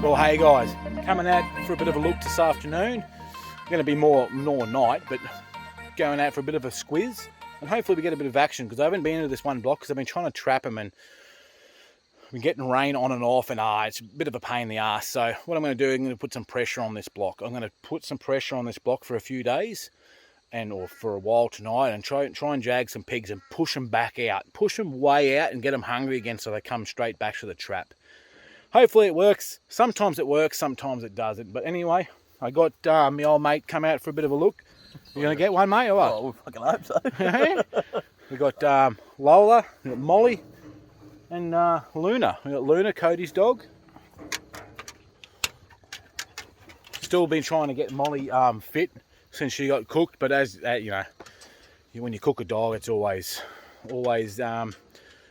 Well, hey guys, coming out for a bit of a look this afternoon. Going to be more night, but going out for a bit of a squiz, and hopefully we get a bit of action, because I haven't been into this one block because I've been trying to trap them and I've been getting rain on and off, and it's a bit of a pain in the ass. So what I'm going to do, I'm going to put some pressure on this block. I'm going to put some pressure on this block for a few days, or for a while tonight, and try and jag some pigs and push them back out, push them way out and get them hungry again so they come straight back to the trap. Hopefully it works. Sometimes it works, sometimes it doesn't. But anyway, I got my old mate come out for a bit of a look. You going to get one, mate, or what? Oh, we fucking hope so. We got Lola, we got Molly, and Luna. We got Luna, Cody's dog. Still been trying to get Molly fit since she got cooked, but as you know, when you cook a dog, it's always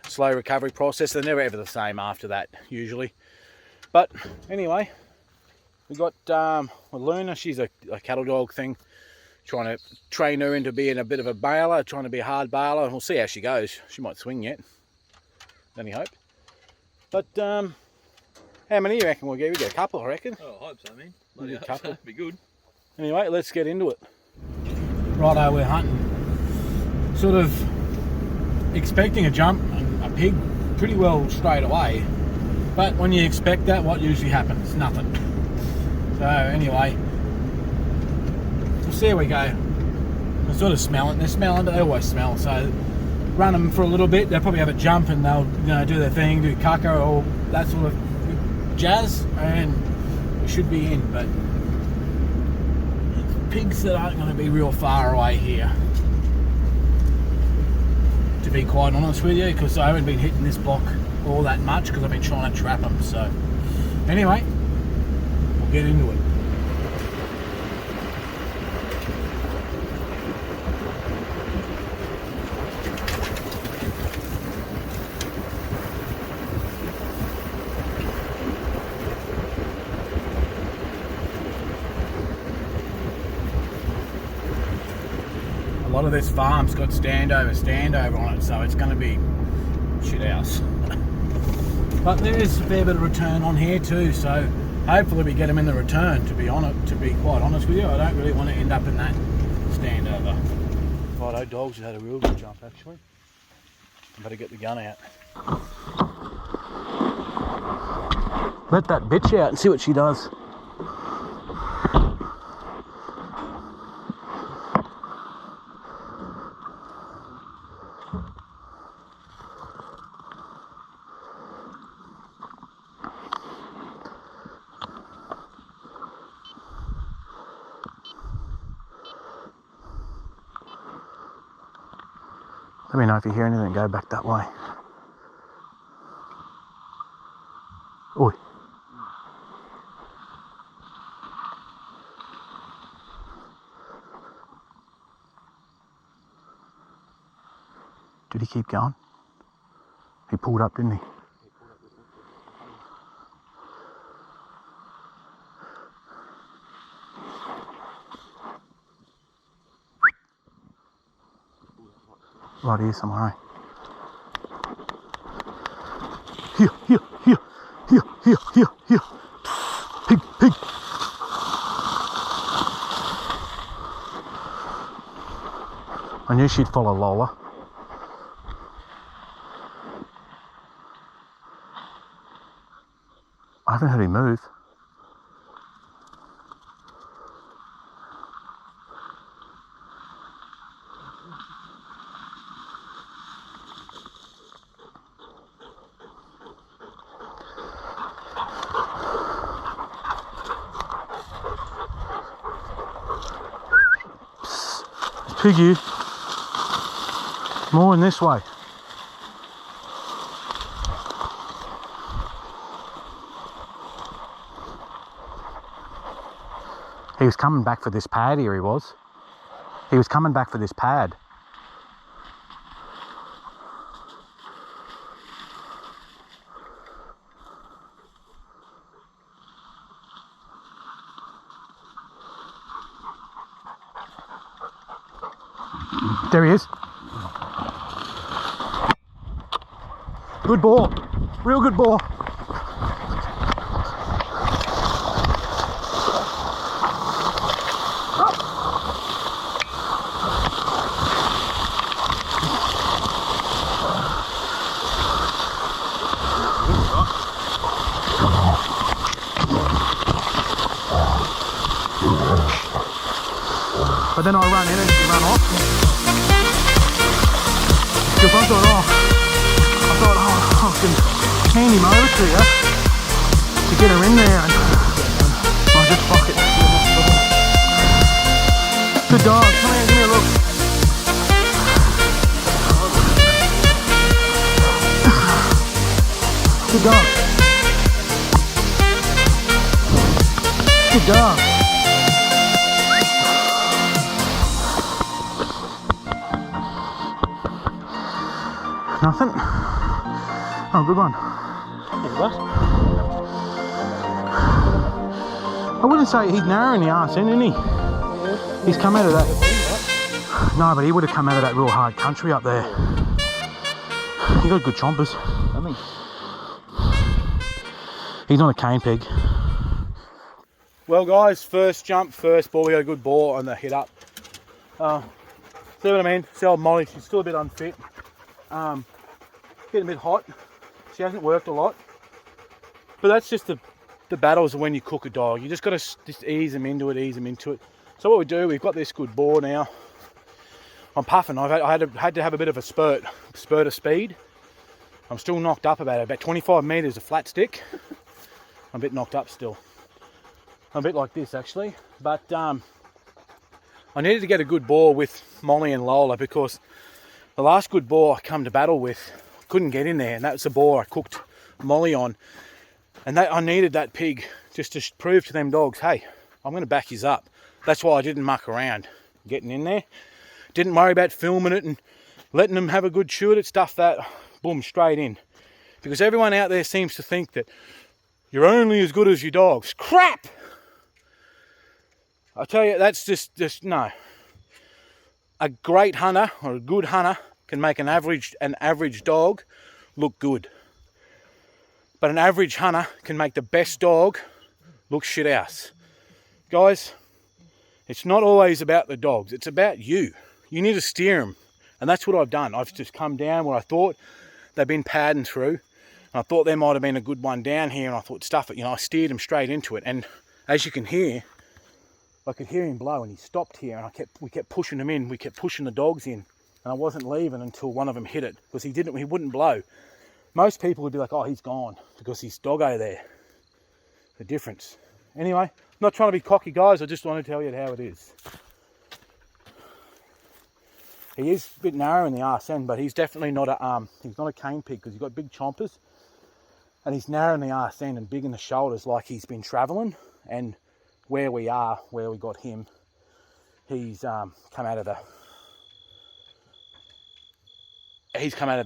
slow recovery process. They're never ever the same after that, usually. But anyway, we got Luna. She's a cattle dog thing. Trying to train her into being a bit of a bailer, trying to be a hard bailer, and we'll see how she goes. She might swing yet. Any hope? But how many do you reckon we'll get? We get a couple, I reckon. Oh, I hope so, man. Maybe a couple. That'd be good. Anyway, let's get into it. Righto, we're hunting. Sort of expecting a jump, a pig, pretty well straight away. But when you expect that, what usually happens? Nothing. So anyway, we'll see how we go. They're sort of smelling. They're smelling, but they always smell. So run them for a little bit. They'll probably have a jump and they'll do their thing, do caca or that sort of jazz, and we should be in. But pigs that aren't going to be real far away here, to be quite honest with you, because I haven't been hitting this block all that much because I've been trying to trap them. So anyway, we'll get into it. A lot of this farm's got standover on it, so it's going to be shit house. But there is a fair bit of return on here too, so hopefully we get them in the return. To be quite honest with you, I don't really want to end up in that standover. Righto, dogs have had a real good jump actually. I better get the gun out. Let that bitch out and see what she does. Let me know if you hear anything, go back that way. Oi. Did he keep going? He pulled up, didn't he? Right here somewhere, eh? Here. Pig. I knew she'd follow Lola. I haven't heard him move. Piggy, more in this way. He was coming back for this pad here, he was. He was coming back for this pad. There he is. Good ball. Real good ball. But then I run in and she run off. Because I thought, I can hand him over to you to get her in there, and I just fuck it. Good dog, come here, give me a look. Good dog. Good dog. Nothing? Oh, good one. I wouldn't say he's narrowing the arse in, isn't he? Yeah. He's come out of that. No, but he would have come out of that real hard country up there. He got good chompers. I mean, he's not a cane pig. Well, guys, first jump, first ball. We got a good ball on the hit up. See what I mean? See old Molly, she's still a bit unfit. Getting a bit hot. She hasn't worked a lot. But that's just the battles of when you cook a dog. You just got to just ease them into it. So what we do, we've got this good ball now. I'm puffing. I had to have a bit of a spurt of speed. I'm still knocked up about 25 metres of flat stick. I'm a bit knocked up still. I'm a bit like this actually. But I needed to get a good ball with Molly and Lola, because the last good ball I come to battle with couldn't get in there, and that's the ball I cooked Molly on. And I needed that pig just to prove to them dogs, hey, I'm going to back yous up. That's why I didn't muck around getting in there. Didn't worry about filming it and letting them have a good chew at it, stuff that, boom, straight in. Because everyone out there seems to think that you're only as good as your dogs. Crap! I tell you, that's just no. A great hunter or a good hunter can make an average dog look good. But an average hunter can make the best dog look shit house. Guys, it's not always about the dogs. It's about you. You need to steer them. And that's what I've done. I've just come down where I thought they've been padding through. And I thought there might have been a good one down here. And I thought, stuff it. I steered them straight into it. And as you can hear, I could hear him blow, and he stopped here. And we kept pushing him in. We kept pushing the dogs in. And I wasn't leaving until one of them hit it, because he wouldn't blow. Most people would be like, oh, he's gone because he's doggo there. The difference. Anyway, I'm not trying to be cocky, guys. I just want to tell you how it is. He is a bit narrow in the arse end, but he's definitely not a cane pig, because he's got big chompers, and he's narrow in the arse end and big in the shoulders, like he's been travelling. And where we got him, he's come out of the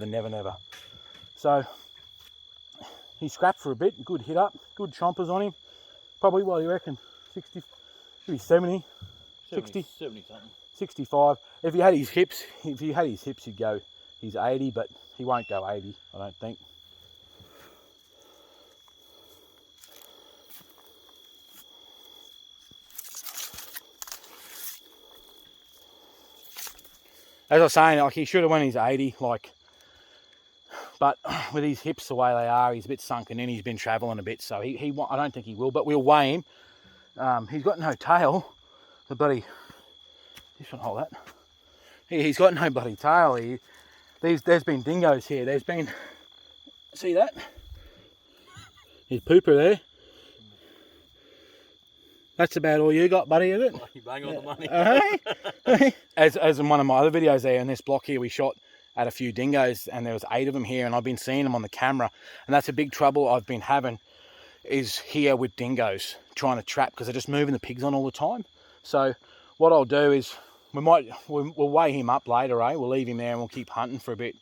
never never. So he scrapped for a bit, good hit up, good chompers on him. Probably, what do you reckon? 60, maybe 70, 60, 70 something. 65. If he had his hips, he'd go, he's 80, but he won't go 80, I don't think. As I was saying, like, he should have went his 80, like, but with his hips the way they are, he's a bit sunken in. He's been travelling a bit, so I don't think he will, but we'll weigh him. He's got no tail. The bloody, just want to hold that. He's got no bloody tail. There's been dingoes here. There's been, see that? His pooper there. That's about all you got, buddy, is it? You bang on the money. As in one of my other videos there, in this block here, we shot at a few dingoes, and there was 8 of them here, and I've been seeing them on the camera, and that's a big trouble I've been having, is here with dingoes, trying to trap, because they're just moving the pigs on all the time. So what I'll do is, we'll weigh him up later, we'll leave him there and we'll keep hunting for a bit.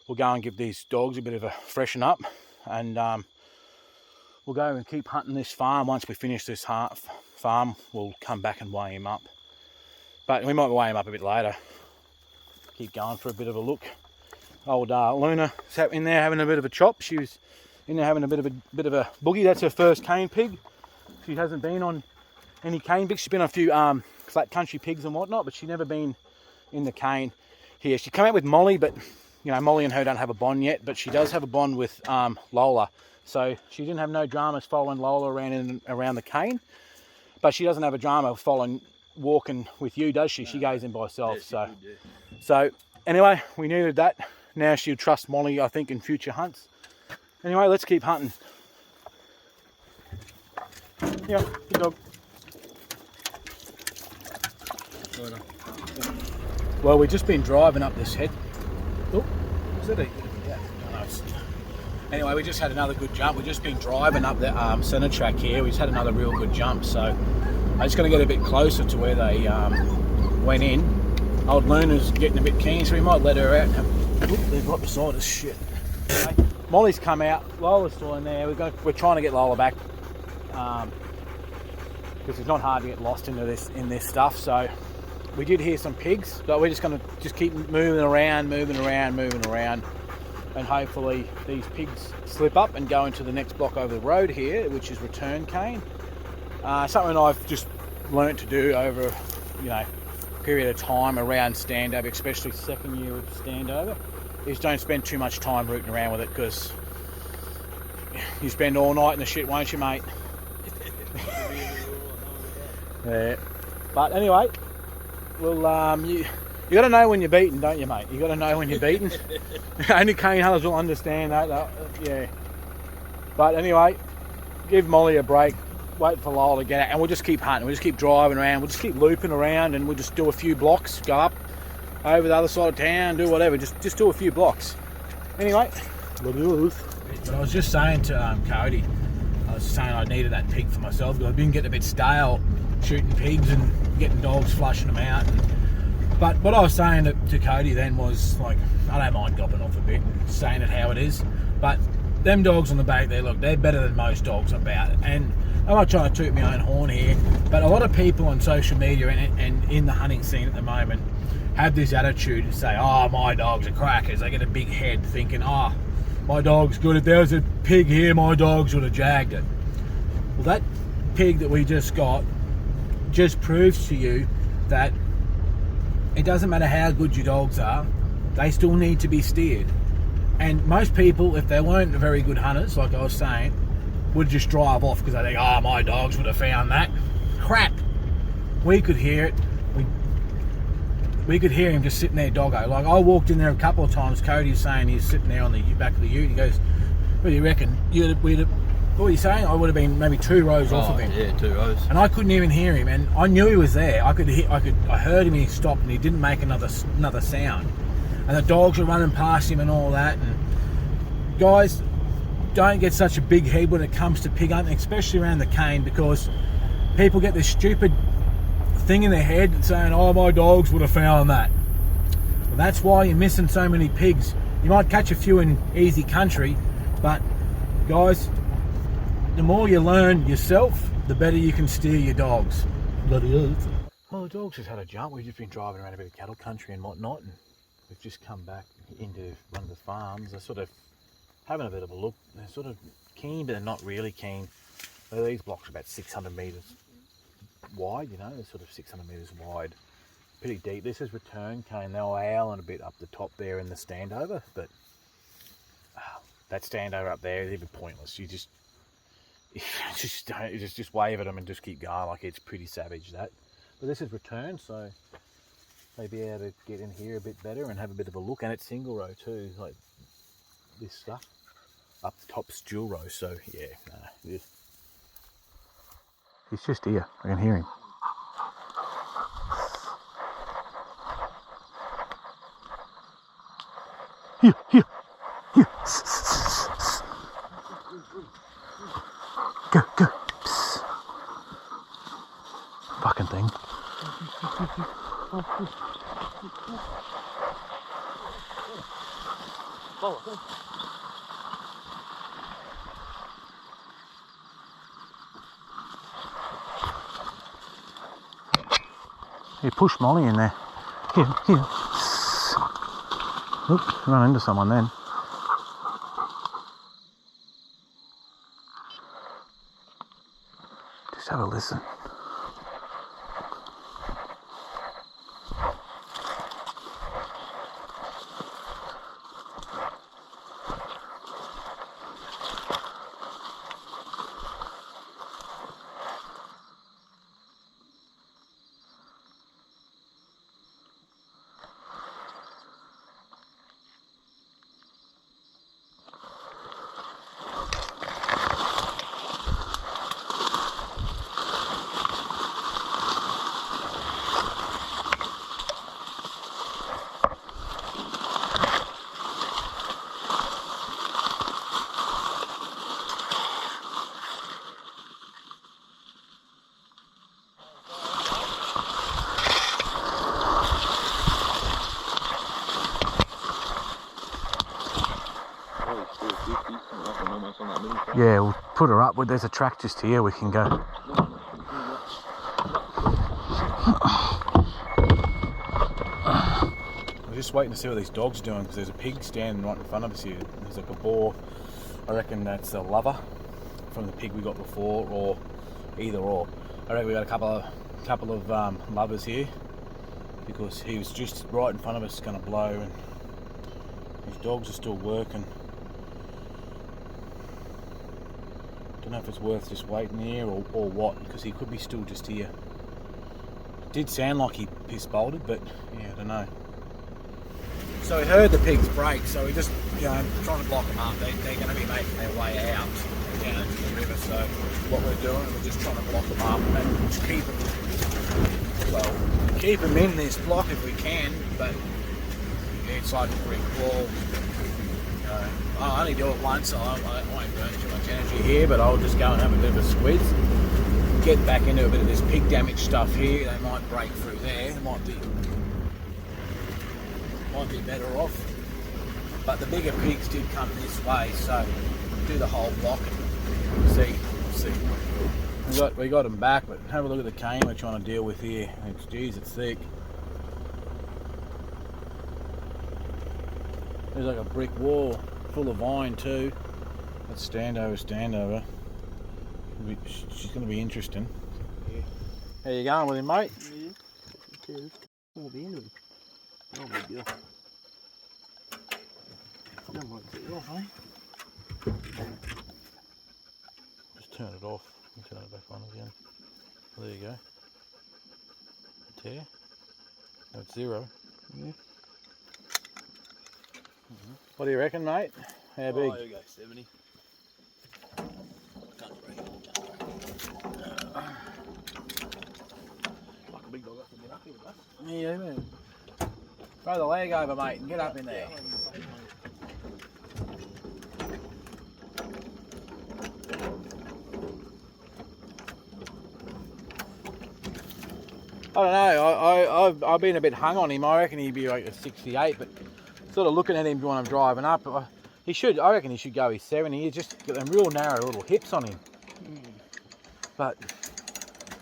We'll go and give these dogs a bit of a freshen up, and we'll go and keep hunting this farm. Once we finish this farm, we'll come back and weigh him up. But we might weigh him up a bit later. Keep going for a bit of a look. Old Luna sat in there having a bit of a chop. She was in there having a bit of a boogie. That's her first cane pig. She hasn't been on any cane pigs. She's been on a few flat country pigs and whatnot, but she's never been in the cane here. She came out with Molly, but Molly and her don't have a bond yet, but she does have a bond with Lola. So she didn't have no dramas following Lola around the cane, but she doesn't have a drama following walking with you, does she? She goes in by herself. Yeah, she would, yeah. So anyway, we needed that. Now she'll trust Molly, I think, in future hunts. Anyway, let's keep hunting. Yeah, good dog. Well, we've just been driving up this head. Oh, is that a... Yeah, no, anyway, we just had another good jump. We've just been driving up the centre track here. We just had another real good jump. So I'm just going to get a bit closer to where they went in. Old Luna's getting a bit keen, so we might let her out. Oop, they're right beside us. Shit. Okay. Molly's come out. Lola's still in there. We're trying to get Lola back because it's not hard to get lost into this stuff. So we did hear some pigs, but we're just going to keep moving around, and hopefully these pigs slip up and go into the next block over the road here, which is return cane. Something I've just learnt to do over, period of time around standover, especially second year of standover, is don't spend too much time rooting around with it, because you spend all night in the shit, won't you, mate? Yeah. But anyway, well, you got to know when you're beaten, don't you, mate? You got to know when you're beaten. Only cane hunters will understand that. Yeah. But anyway, give Molly a break. Wait for Lola to get out, and we'll just keep hunting. We'll just keep driving around. We'll just keep looping around, and we'll just do a few blocks. Go up over the other side of town, do whatever. Just do a few blocks. Anyway, but I was just saying to Cody, I was saying I needed that pig for myself, because I've been getting a bit stale shooting pigs and getting dogs flushing them out. But what I was saying to Cody then was, like, I don't mind gopping off a bit and saying it how it is, but them dogs on the back there, look, they're better than most dogs about it. And I'm not trying to toot my own horn here, but a lot of people on social media and in the hunting scene at the moment have this attitude and say, oh, my dogs are crackers. They get a big head thinking, oh, my dog's good. If there was a pig here, my dogs would have jagged it. Well, that pig that we just got just proves to you that it doesn't matter how good your dogs are, they still need to be steered. And most people, if they weren't very good hunters, like I was saying, would just drive off because they think, oh, my dogs would have found that. Crap. We could hear it. We could hear him just sitting there doggo. Like, I walked in there a couple of times. Cody's saying he's sitting there on the back of the ute. He goes, what do you reckon? What were you saying? I would have been maybe 2 rows off of him. Yeah, 2 rows. And I couldn't even hear him. And I knew he was there. I heard him. He stopped and he didn't make another sound. And the dogs were running past him and all that. And guys, don't get such a big head when it comes to pig hunting, especially around the cane, because people get this stupid thing in their head saying, oh, my dogs would have found that. Well, that's why you're missing so many pigs. You might catch a few in easy country, but guys, the more you learn yourself, the better you can steer your dogs. Bloody earth. Well, the dogs just had a jump. We've just been driving around a bit of cattle country and whatnot, and we've just come back into one of the farms. They're sort of having a bit of a look. They're sort of keen, but they're not really keen. So these blocks are about 600 metres wide, they're sort of 600 metres wide. Pretty deep. This is return cane. They're howling a bit up the top there in the standover, but that standover up there is even pointless. You just wave at them and just keep going. Like, it's pretty savage, that. But this is return, so they'll be able to get in here a bit better and have a bit of a look. And it's single row too, like this stuff. Up the top's dual row, so yeah, he's just here. I can hear him. Here. Go. Psst. Fucking thing. You push Molly in there. Here. Oops, run into someone then. Just have a listen. Yeah, we'll put her up. There's a track just here we can go. We're just waiting to see what these dogs are doing because there's a pig standing right in front of us here. There's like a boar. I reckon that's a lover from the pig we got before, or either or. I reckon we got a couple of lovers here because he was just right in front of us, going to blow, and his dogs are still working. Don't know if it's worth just waiting here or what, because he could be still just here. It did sound like he piss bolted, but yeah, I don't know. So we heard the pigs break, so we just, trying to block them up. They're going to be making their way out down into the river, so what we're doing, we're just trying to block them up and just keep them in this block if we can, but it's like a brick wall. I only do it once, so I won't burn too much energy here, but I'll just go and have a bit of a squeeze. Get back into a bit of this pig damage stuff here. They might break through there. It might be better off. But the bigger pigs did come this way, so do the whole block and see. We got them back, but have a look at the cane we're trying to deal with here. Geez, it's thick. There's like a brick wall full of vine too. That's standover. She's going to be interesting. Yeah. How you going with him, mate? Yeah. Oh, the end of him. Oh my God. Don't want to take it off, eh? Just turn it off and turn it back on again. There you go. Tear. That's 0. Yeah. What do you reckon, mate? How big? Oh, here we go, 70. Like a big dog, I can get up here with us. Yeah, man. Throw the leg over, mate, and get up in there. I don't know. I've been a bit hung on him. I reckon he'd be like a 68, but sort of looking at him when I'm driving up, I reckon he should go his 70. He's just got them real narrow little hips on him. But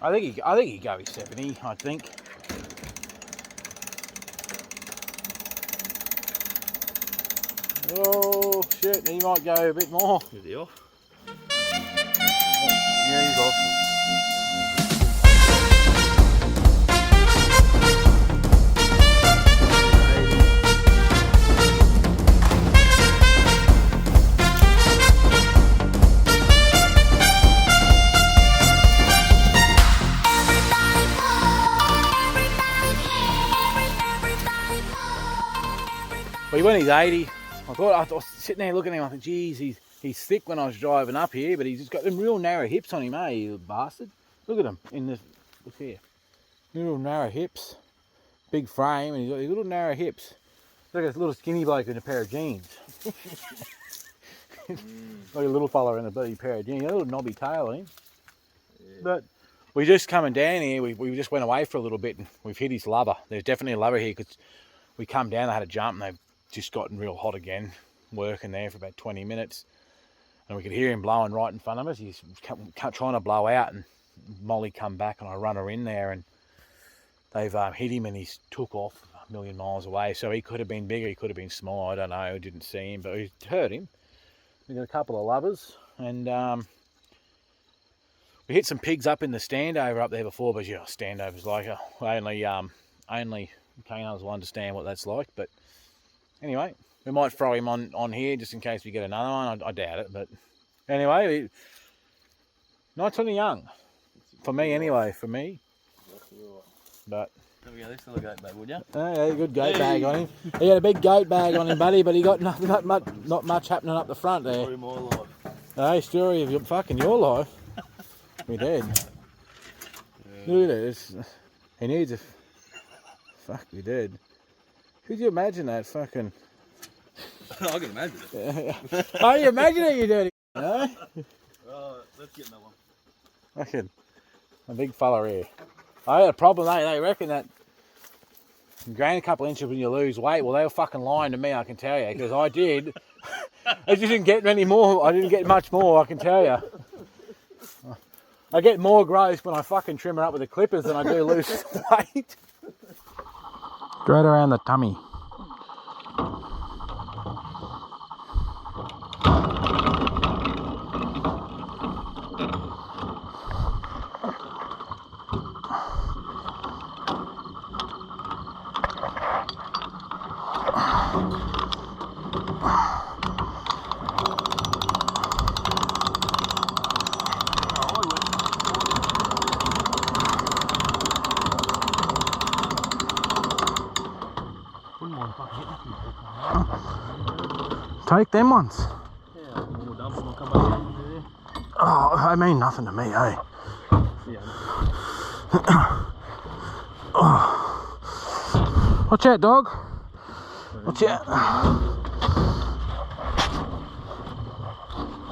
I think he'd go his 70. I think. Oh shit! He might go a bit more. Is he off? Yeah, he's off. But when he's 80, I was sitting there looking at him, I thought, geez, he's thick when I was driving up here, but he's just got them real narrow hips on him, eh, you little bastard. Look at him look here. Little narrow hips, big frame, and he's got these little narrow hips. Look at this little skinny bloke in a pair of jeans. Like a little fella in a bloody pair of jeans, a little knobby tail on him. Yeah. But we're just coming down here, we just went away for a little bit and we've hit his lover. There's definitely a lover here because we come down, they had a jump and they've just gotten real hot again, working there for about 20 minutes. And we could hear him blowing right in front of us. He's trying to blow out and Molly come back and I run her in there and they've hit him and he's took off a million miles away. So he could have been bigger, he could have been small, I don't know, I didn't see him, but we heard him. We got a couple of lovers and we hit some pigs up in the standover up there before, but yeah, standover's like only canines will understand what that's like. But anyway, we might throw him on here just in case we get another one. I doubt it, but anyway, nice and young. For me anyway, But there we go, this little goat bag, would you? Yeah, good goat bag on him. He had a big goat bag on him, buddy, but he got not much happening up the front there. Story of my life. Hey, story of your life. We did. Yeah. Look at this. He needs a... Fuck, we did. Could you imagine that fucking... I can imagine it. Oh, you imagine it, you dirty... No? Right, let's get another one. Fucking... A big fella here. I had a problem, they reckon that... You gain a couple inches when you lose weight. Well, they were fucking lying to me, I can tell you, because I did. I just didn't get any more. I didn't get much more, I can tell you. I get more growth when I fucking trim her up with the clippers than I do lose weight. Straight around the tummy. Take them ones. Yeah, we'll dump them, I'll come back in there. Oh, they mean nothing to me, eh? Yeah. Oh. Watch out, dog. Watch out.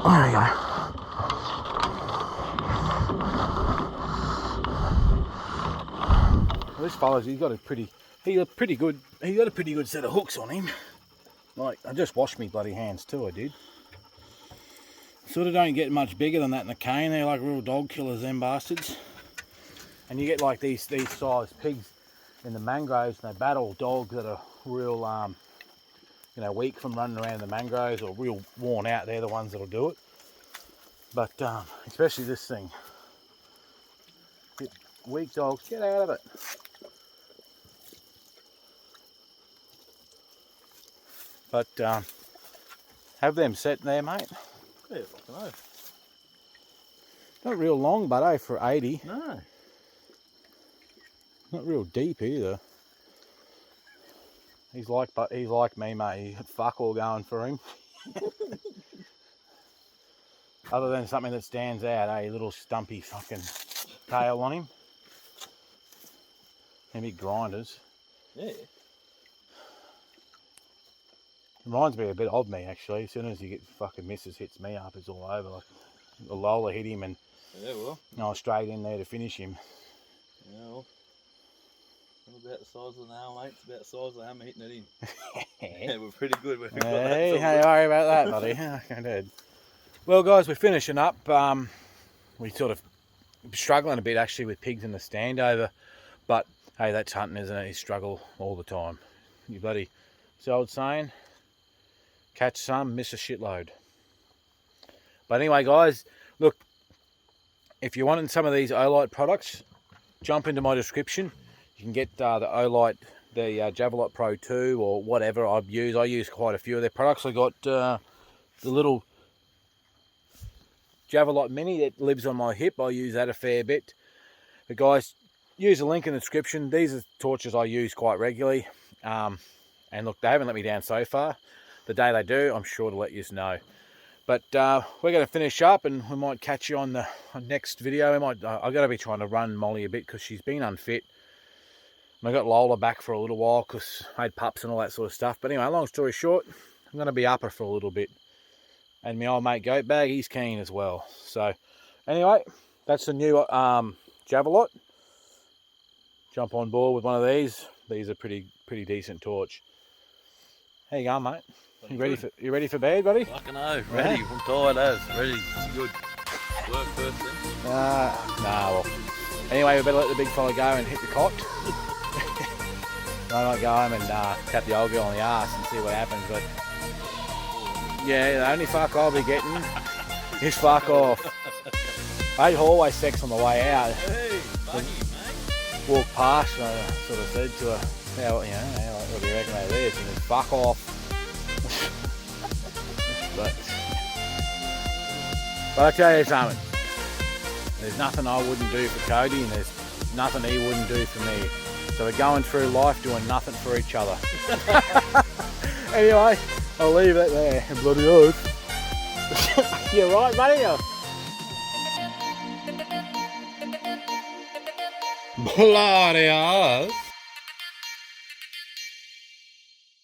There we go. Well, this fella's, he's got a pretty good set of hooks on him. Like, I just washed me bloody hands too, I did. Sort of don't get much bigger than that in the cane. They're like real dog killers, them bastards. And you get like these size pigs in the mangroves, and they battle dogs that are real, you know, weak from running around in the mangroves, or real worn out. They're the ones that'll do it. But especially this thing. Bit weak dogs, get out of it. But have them set there, mate. Yeah, fucking know. Not real long, but for 80. No. Not real deep either. He's like me, mate. He had fuck all going for him. Other than something that stands out, little stumpy fucking tail on him. And big grinders. Yeah. Reminds me a bit of me, actually. As soon as you get fucking misses, hits me up, it's all over. Like a Lola hit him, and yeah, well, I was straight in there to finish him. Yeah, well, it's about the size of the nail, mate. It's about the size of the hammer hitting it in. Yeah, we're pretty good. We've got that Hey, sort don't worry about that, buddy. Okay, Dad. Well, guys, we're finishing up. We sort of struggling a bit actually with pigs in the standover, but hey, that's hunting, isn't it? You struggle all the time. You bloody, it's the old saying. Catch some, miss a shitload. But anyway, guys, look, if you're wanting some of these Olight products, jump into my description. You can get the Olight, the Javelot Pro 2 or whatever I use quite a few of their products. I got the little Javelot Mini that lives on my hip. I use that a fair bit. But guys, use the link in the description. These are torches I use quite regularly. And look, they haven't let me down so far. The day they do, I'm sure to let you know. But we're going to finish up, and we might catch you on the next video. I've got to be trying to run Molly a bit because she's been unfit. And I got Lola back for a little while because I had pups and all that sort of stuff. But anyway, long story short, I'm going to be up her for a little bit. And my old mate Goat Bag, he's keen as well. So anyway, that's the new Javelot. Jump on board with one of these. These are pretty decent torch. How you going, mate? You ready for bed, buddy? Fucking no, ready. Yeah. I'm tired as. Ready. Good. Work first then. Nah, well. Anyway, we better let the big fella go and hit the cot. I might go home and tap the old girl on the arse and see what happens, but yeah, the only fuck I'll be getting is fuck off. I hate hallway sex on the way out. Hey, funny, mate. Walk past and I sort of said to her, what do you reckon about this? And then fuck off. But I tell you something, there's nothing I wouldn't do for Cody, and there's nothing he wouldn't do for me. So we're going through life doing nothing for each other. Anyway, I'll leave it there. Bloody oath. You're right, buddy. Bloody oath.